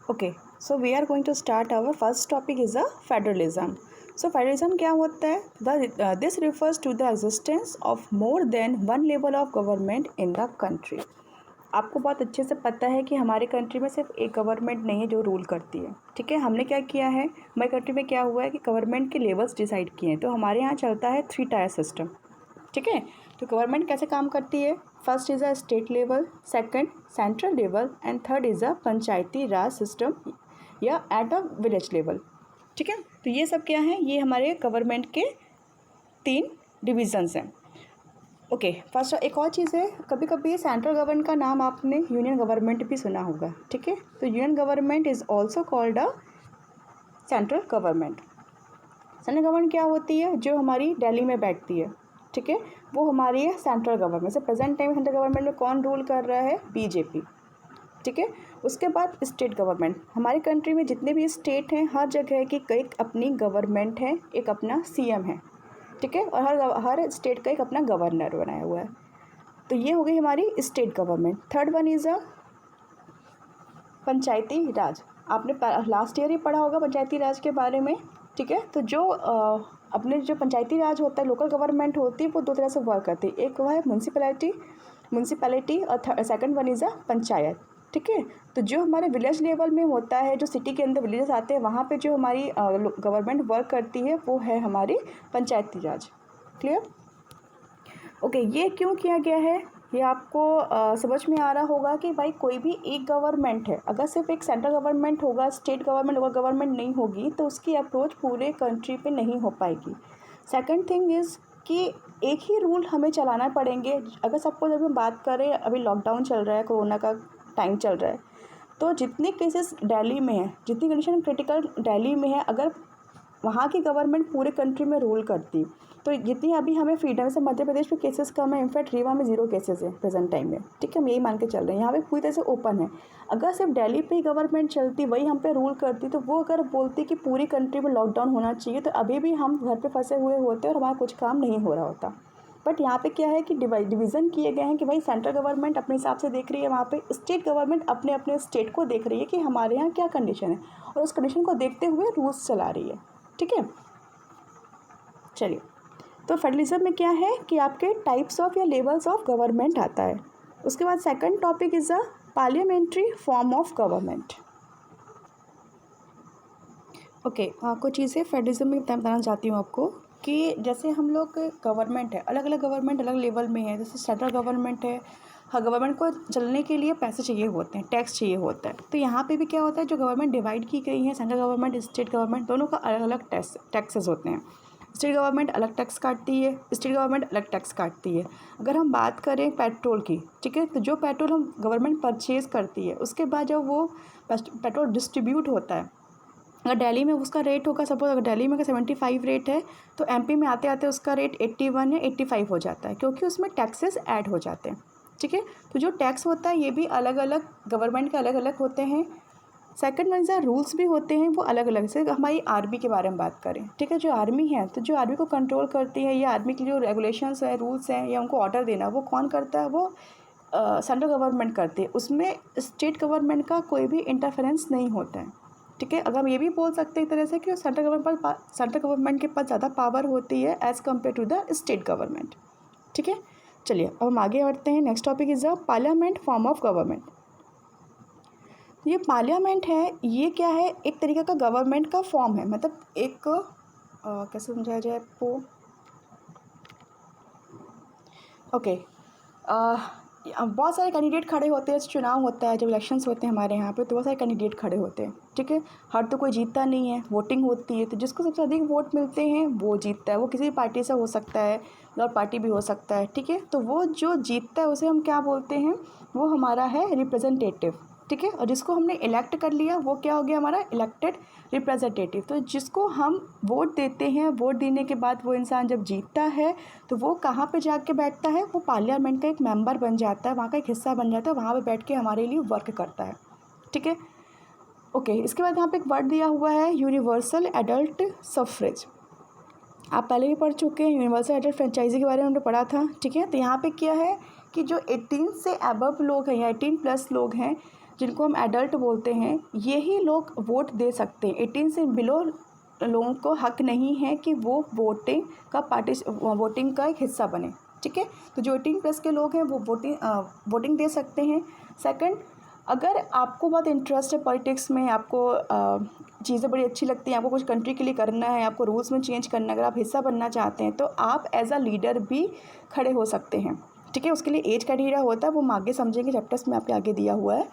Okay, so we are going to start our first topic is a federalism. So federalism क्या होता है? This refers to the existence of more than one level of government in the country. आपको बहुत अच्छे से पता है कि हमारे कंट्री में सिर्फ एक गवर्नमेंट नहीं है जो रूल करती है, ठीक है। हमने क्या किया है, हमारे कंट्री में क्या हुआ है कि गवर्नमेंट के लेवल्स डिसाइड किए हैं। तो हमारे यहाँ चलता है 3 टायर सिस्टम, ठीक है। तो गवर्नमेंट कैसे काम करती है? First is a state level, second central level and third is a Panchayati Raj system या एट अ विलेज लेवल, ठीक है। तो ये सब क्या है, ये हमारे गवर्नमेंट के 3 डिविजन्स हैं। ओके, फर्स्ट एक और चीज़ है, कभी कभी सेंट्रल गवर्नमेंट का नाम आपने यूनियन गवर्नमेंट भी सुना होगा, ठीक है। तो union government is also called a central government. Central government क्या होती है? जो हमारी दिल्ली में बैठती है, ठीक है, वो हमारी है सेंट्रल गवर्नमेंट। से प्रेजेंट टाइम सेंट्रल गवर्नमेंट में कौन रूल कर रहा है? बीजेपी, ठीक है। उसके बाद स्टेट गवर्नमेंट, हमारी कंट्री में जितने भी स्टेट हैं हर जगह की एक अपनी गवर्नमेंट है, एक अपना सीएम है, ठीक है, और हर स्टेट का एक अपना गवर्नर बनाया हुआ है। तो ये हो गई हमारी state government. Third one is a Panchayati Raj. आपने लास्ट ईयर ही पढ़ा होगा पंचायती राज के बारे में, ठीक है। तो जो अपने जो पंचायती राज होता है, लोकल गवर्नमेंट होती है, वो 2 तरह से वर्क करती है। एक वो है म्यूनसिपैलिटी और सेकंड वन इज़ अ पंचायत, ठीक है। तो जो हमारे विलेज लेवल में होता है, जो सिटी के अंदर विलेजेस आते हैं, वहाँ पे जो हमारी गवर्नमेंट वर्क करती है वो है हमारी पंचायती राज। क्लियर? ओके, ये क्यों किया गया है ये आपको समझ में आ रहा होगा कि भाई कोई भी एक गवर्नमेंट है, अगर सिर्फ एक सेंट्रल गवर्नमेंट होगा, स्टेट गवर्नमेंट लोकल गवर्नमेंट नहीं होगी, तो उसकी अप्रोच पूरे कंट्री पे नहीं हो पाएगी। सेकंड थिंग इज़ कि एक ही रूल हमें चलाना पड़ेंगे। अगर सपोज अभी हम बात करें, अभी लॉकडाउन चल रहा है, कोरोना का टाइम चल रहा है, तो जितने केसेस दिल्ली में हैं, जितनी कंडीशन क्रिटिकल दिल्ली में है, अगर वहाँ की गवर्नमेंट पूरे कंट्री में रूल करती, तो जितनी अभी हमें फ्रीडम से मध्य प्रदेश में केसेस कम है, इनफैक्ट रीवा में 0 केसेस है प्रेजेंट टाइम में, ठीक है। हम यही मान के चल रहे हैं, यहाँ पे पूरी तरह से ओपन है। अगर सिर्फ दिल्ली पे ही गवर्नमेंट चलती, वही हम पे रूल करती, तो वो अगर बोलती कि पूरी कंट्री में लॉकडाउन होना चाहिए, तो अभी भी हम घर पे फंसे हुए होते और हमारा कुछ काम नहीं हो रहा होता। बट यहाँ पे क्या है कि डिवीज़न किए गए हैं कि भाई सेंट्रल गवर्नमेंट अपने हिसाब से देख रही है, वहाँ पे स्टेट गवर्नमेंट अपने अपने स्टेट को देख रही है कि हमारे यहाँ क्या कंडीशन है, और उस कंडीशन को देखते हुए रूल्स चला रही है, ठीक है। चलिए, तो फेडरलिज्म में क्या है कि आपके टाइप्स ऑफ या लेवल्स ऑफ गवर्नमेंट आता है। उसके बाद second topic is a parliamentary form of government. Okay, कुछ चीज़ें फेडरलिज्म में बताना चाहती हूँ आपको कि जैसे हम लोग गवर्नमेंट है, अलग अलग गवर्नमेंट अलग लेवल में है। जैसे सेंट्रल गवर्नमेंट है, हाँ, गवर्नमेंट को चलने के लिए पैसे चाहिए होते हैं, टैक्स चाहिए होता है। तो यहाँ पे भी क्या होता है, जो गवर्नमेंट डिवाइड की गई है, सेंट्रल गवर्नमेंट स्टेट गवर्नमेंट, दोनों का अलग अलग टैक्सेस होते हैं। स्टेट गवर्नमेंट अलग टैक्स काटती है, स्टेट गवर्नमेंट अलग टैक्स काटती है। अगर हम बात करें पेट्रोल की, ठीक है, तो जो पेट्रोल हम गवर्नमेंट परचेज़ करती है, उसके बाद जब वो पेट्रोल डिस्ट्रीब्यूट होता है, अगर दिल्ली में उसका रेट होगा, सपोज अगर दिल्ली में का 75 रेट है, तो एमपी में आते आते उसका रेट 81 या 85 हो जाता है, क्योंकि उसमें टैक्सेस ऐड हो जाते हैं, ठीक है। तो जो टैक्स होता है ये भी अलग अलग गवर्नमेंट के अलग अलग होते हैं। सेकंड वन जो रूल्स भी होते हैं वो अलग अलग। से हमारी आर्मी के बारे में बात करें, ठीक है, जो आर्मी है, तो जो आर्मी को कंट्रोल करती है, या आर्मी की जो रेगुलेशंस है, रूल्स हैं, या उनको ऑर्डर देना, वो कौन करता है? वो सेंट्रल गवर्नमेंट करती है। उसमें स्टेट गवर्नमेंट का कोई भी इंटरफेरेंस नहीं होता है, ठीक है। अगर हम ये भी बोल सकते हैं एक तरह से कि सेंट्रल गवर्नमेंट के पास ज़्यादा पावर होती है as compare to the state government, ठीक है। चलिए, अब हम आगे बढ़ते हैं। Next topic is the parliament form of government. ये पार्लियामेंट है, ये क्या है? एक तरीके का गवर्नमेंट का फॉर्म है, मतलब एक कैसे समझाया जाए आपको? ओके, बहुत सारे कैंडिडेट खड़े होते हैं, चुनाव होता है, जब इलेक्शंस होते हैं हमारे यहाँ पे, तो बहुत सारे कैंडिडेट खड़े होते हैं, ठीक है। हर तो कोई जीतता नहीं है, वोटिंग होती है, तो जिसको सबसे अधिक वोट मिलते हैं वो जीतता है। वो किसी भी पार्टी से हो सकता है, और पार्टी भी हो सकता है, ठीक है। तो वो जो जीतता है उसे हम क्या बोलते हैं? वो हमारा है रिप्रेजेंटेटिव, ठीक है। और जिसको हमने इलेक्ट कर लिया वो क्या हो गया? हमारा इलेक्टेड रिप्रेजेंटेटिव। तो जिसको हम वोट देते हैं, वोट देने के बाद वो इंसान जब जीतता है, तो वो कहाँ पे जाके बैठता है? वो पार्लियामेंट का एक मेंबर बन जाता है, वहाँ का एक हिस्सा बन जाता है, वहाँ पे बैठ के हमारे लिए वर्क करता है, ठीक है। ओके, इसके बाद यहाँ पे एक वर्ड दिया हुआ है यूनिवर्सल एडल्ट सफरेज। आप पहले भी पढ़ चुके हैं, यूनिवर्सल एडल्ट फ्रेंचाइजी के बारे में हमने पढ़ा था, ठीक है। तो यहाँ पे क्या है कि जो 18 से अबव लोग हैं या 18 प्लस लोग हैं, जिनको हम एडल्ट बोलते हैं, यही लोग वोट दे सकते हैं। 18 से बिलो लोगों को हक नहीं है कि वो वोटिंग का एक हिस्सा बने, ठीक है। तो जो 18 प्लस के लोग हैं वो वोटिंग दे सकते हैं। सेकंड, अगर आपको बहुत इंटरेस्ट है पॉलिटिक्स में, आपको चीज़ें बड़ी अच्छी लगती हैं, आपको कुछ कंट्री के लिए करना है, आपको रूल्स में चेंज करना है, अगर आप हिस्सा बनना चाहते हैं तो आप एज अ लीडर भी खड़े हो सकते हैं, ठीक है। उसके लिए एज क्राइटेरिया होता है, वो हम आगे समझेंगे, चैप्टर्स में आपके आगे दिया हुआ है।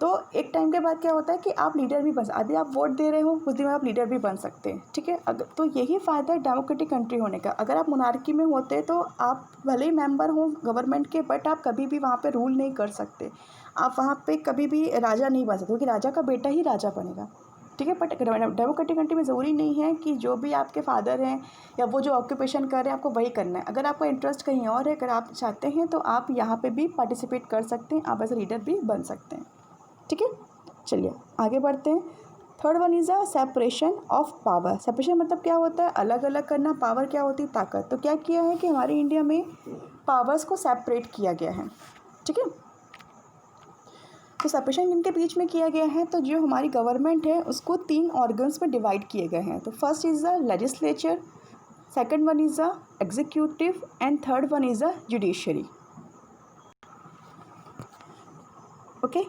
तो एक टाइम के बाद क्या होता है कि आप लीडर भी अभी आप वोट दे रहे हो, कुछ दिन में आप लीडर भी बन सकते हैं, ठीक है। तो यही फ़ायदा है डेमोक्रेटिक कंट्री होने का। अगर आप मोनार्की में होते तो आप भले ही मेंबर हो गवर्नमेंट के, बट आप कभी भी वहाँ पे रूल नहीं कर सकते, आप वहाँ पे कभी भी राजा नहीं बन सकते, क्योंकि राजा का बेटा ही राजा बनेगा, ठीक है। बट डेमोक्रेटिक कंट्री में ज़रूरी नहीं है कि जो भी आपके फादर हैं या वो जो ऑक्यूपेशन कर रहे हैं आपको वही करना है। अगर आपका इंटरेस्ट कहीं और है, अगर आप चाहते हैं तो आप यहाँ पे भी पार्टिसिपेट कर सकते हैं, आप एज ए लीडर भी बन सकते हैं, ठीक है। चलिए आगे बढ़ते हैं। Third one is a separation of power. Separation मतलब क्या होता है? अलग अलग करना। पावर क्या होती है? ताकत। तो क्या किया है कि हमारे इंडिया में पावर्स को सेपरेट किया गया है, ठीक है। तो सेपरेशन इनके बीच में किया गया है। तो जो हमारी गवर्नमेंट है उसको 3 ऑर्गन्स में डिवाइड किए गए हैं। तो first is the legislature, second one is the executive and third one is the judiciary, okay.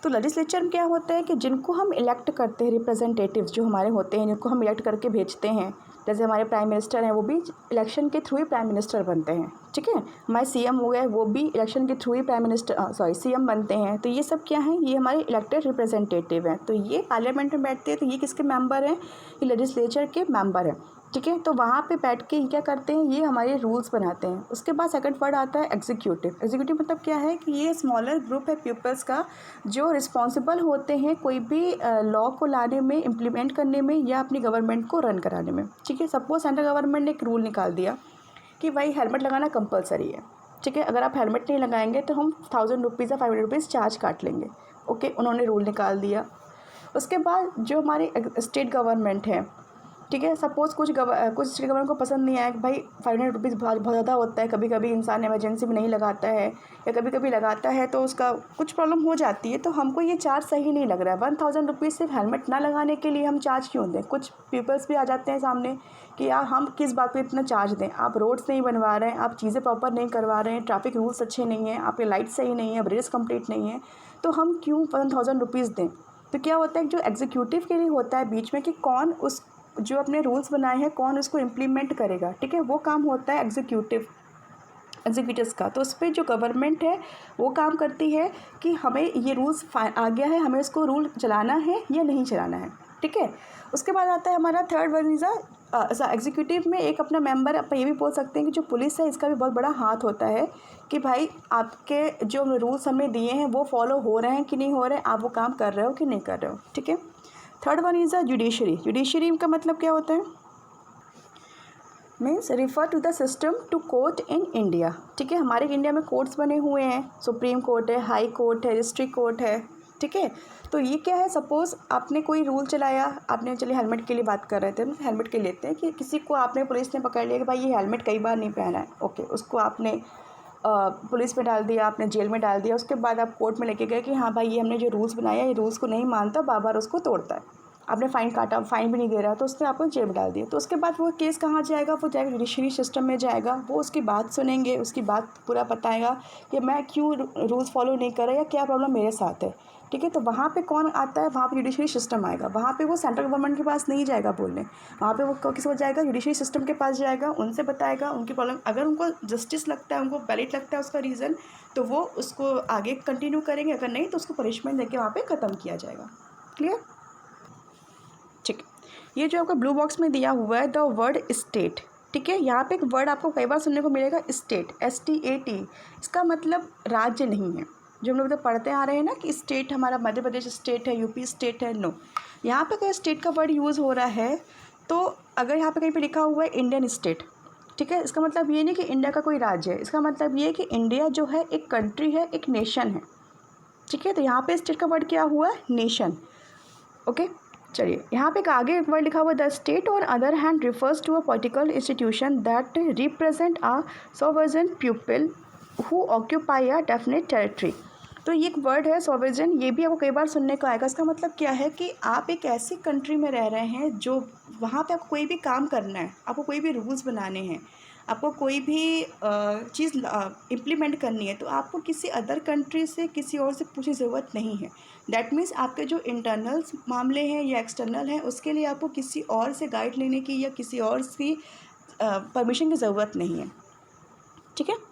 तो लेजिस्लेचर में क्या होता है कि जिनको हम इलेक्ट करते हैं, रिप्रेजेंटेटिव्स जो हमारे होते हैं, जिनको हम इलेक्ट करके भेजते हैं, जैसे हमारे प्राइम मिनिस्टर हैं वो भी इलेक्शन के थ्रू ही प्राइम मिनिस्टर बनते हैं, ठीक है। हमारे सीएम हो गए वो भी इलेक्शन के थ्रू ही सीएम बनते हैं। तो ये सब क्या है? ये हमारे इलेक्टेड रिप्रेजेंटेटिव हैं। तो ये पार्लियामेंट में बैठते हैं, तो ये किसके मेंबर हैं? ये लेजिस्लेचर के मेंबर हैं, ठीक है। तो वहाँ पे बैठ के क्या करते हैं? ये हमारे रूल्स बनाते हैं। उसके बाद सेकंड वर्ड आता है एग्जीक्यूटिव। एग्जीक्यूटिव मतलब क्या है कि ये स्मॉलर ग्रुप है पीपल्स का जो रिस्पॉन्सिबल होते हैं कोई भी लॉ को लाने में, इम्प्लीमेंट करने में या अपनी गवर्नमेंट को रन कराने में, ठीक है। सपोज सेंट्रल गवर्नमेंट ने एक रूल निकाल दिया कि भाई हेलमेट लगाना कंपलसरी है, ठीक है। अगर आप हेलमेट नहीं लगाएंगे तो हम 1000 रुपीज़ या 500 रुपीज़ चार्ज काट लेंगे, ओके। उन्होंने रूल निकाल दिया। उसके बाद जो हमारी स्टेट गवर्नमेंट है, ठीक है, सपोज़ कुछ स्टेट गवर्नमेंट को पसंद नहीं आया कि भाई 500 रुपीज़ बहुत ज़्यादा होता है, कभी कभी इंसान इमरजेंसी में नहीं लगाता है या कभी कभी लगाता है तो उसका कुछ प्रॉब्लम हो जाती है, तो हमको ये चार्ज सही नहीं लग रहा है। 1000 रुपीज़ सिर्फ हेलमेट ना लगाने के लिए हम चार्ज क्यों दें? कुछ पीपल्स भी आ जाते हैं सामने कि यार हम किस बात पे इतना चार्ज दें, आप रोड्स नहीं बनवा रहे हैं, आप चीज़ें प्रॉपर नहीं करवा रहे हैं, ट्रैफिक रूल्स अच्छे नहीं हैं, आपके लाइट सही नहीं है, ब्रिज कंप्लीट नहीं है, तो हम क्यों 1000 रुपीज़ दें? तो क्या होता है जो एग्जीक्यूटिव के लिए होता है बीच में कि कौन उस जो अपने रूल्स बनाए हैं कौन उसको इम्प्लीमेंट करेगा, ठीक है, वो काम होता है एग्जीक्यूटिव्स का। तो उस पर जो गवर्नमेंट है वो काम करती है कि हमें ये रूल्स आ गया है, हमें इसको रूल चलाना है या नहीं चलाना है, ठीक है। उसके बाद आता है हमारा थर्ड वन इज़ एग्जीक्यूटिव में एक अपना मेंबर, आप ये भी बोल सकते हैं कि जो पुलिस है इसका भी बहुत बड़ा हाथ होता है कि भाई आपके जो रूल्स हमें दिए हैं वो फॉलो हो रहे हैं कि नहीं हो रहे हैं, आप वो काम कर रहे हो कि नहीं कर रहे हो, ठीक है। Third one is a judiciary. Judiciary का मतलब क्या होता है? Means refer to the system to court in India, ठीक है। हमारे इंडिया में कोर्ट्स बने हुए हैं, सुप्रीम कोर्ट है, हाई कोर्ट है, डिस्ट्रिक्ट कोर्ट है, ठीक है। तो ये क्या है? सपोज़ आपने कोई रूल चलाया, आपने, चलिए हेलमेट के लिए बात कर रहे थे, हेलमेट के लेते हैं कि किसी को आपने पुलिस ने पकड़ लिया कि भाई ये हेलमेट कई बार नहीं पहना है, ओके, उसको आपने पुलिस में डाल दिया, आपने जेल में डाल दिया। उसके बाद आप कोर्ट में लेके गए कि हाँ भाई ये हमने जो रूल्स बनाया ये रूल्स को नहीं मानता, बार बार उसको तोड़ता है, आपने फ़ाइन काटा, फ़ाइन भी नहीं दे रहा, तो उसने आपको जेल में डाल दिया। तो उसके बाद वो केस कहाँ जाएगा? वो जाएगा जुडिशरी सिस्टम में जाएगा, वो उसकी बात सुनेंगे, उसकी बात पूरा बताएगा कि मैं क्यों रूल्स फॉलो नहीं कर रहा या क्या प्रॉब्लम मेरे साथ है, ठीक है। तो वहाँ पे कौन आता है? वहाँ पे जुडिशरी सिस्टम आएगा। वहाँ पे वो सेंट्रल गवर्नमेंट के पास नहीं जाएगा बोलने, वहाँ पे वो किस को जाएगा? जुडिशरी सिस्टम के पास जाएगा, उनसे बताएगा उनकी प्रॉब्लम। अगर उनको जस्टिस लगता है, उनको वैलिड लगता है उसका रीज़न, तो वो उसको आगे कंटिन्यू करेंगे, अगर नहीं तो उसको पनिशमेंट देके वहाँ पर ख़त्म किया जाएगा। क्लियर? ठीक। ये जो आपका ब्लू बॉक्स में दिया हुआ है द वर्ड स्टेट, ठीक है। यहाँ पे एक वर्ड आपको कई बार सुनने को मिलेगा स्टेट, STAT। इसका मतलब राज्य नहीं है, जो हम लोग तो पढ़ते आ रहे हैं ना कि स्टेट हमारा मध्य प्रदेश स्टेट है, यूपी स्टेट है, नो। यहाँ पे कोई स्टेट का वर्ड यूज़ हो रहा है तो अगर यहाँ पे कहीं पे लिखा हुआ है इंडियन स्टेट, ठीक है, इसका मतलब ये नहीं कि इंडिया का कोई राज्य है, इसका मतलब ये है कि इंडिया जो है एक कंट्री है, एक नेशन है, ठीक है। तो यहाँ पे स्टेट का वर्ड क्या हुआ है? Nation, okay. चलिए यहाँ पे एक आगे एक वर्ड लिखा हुआ है the state on other hand refers to a political institution that represent a sovereign people who occupy a definite territory. तो ये एक वर्ड है सॉवरेन, ये भी आपको कई बार सुनने को आएगा। इसका मतलब क्या है कि आप एक ऐसी कंट्री में रह रहे हैं जो वहाँ पे आपको कोई भी काम करना है, आपको कोई भी रूल्स बनाने हैं, आपको कोई भी चीज़ इम्प्लीमेंट करनी है, तो आपको किसी अदर कंट्री से, किसी और से पूछने की ज़रूरत नहीं है। दैट मीन्स आपके जो इंटरनल्स मामले हैं या एक्सटर्नल हैं, उसके लिए आपको किसी और से गाइड लेने की या किसी और की परमिशन की ज़रूरत नहीं है। ठीक है।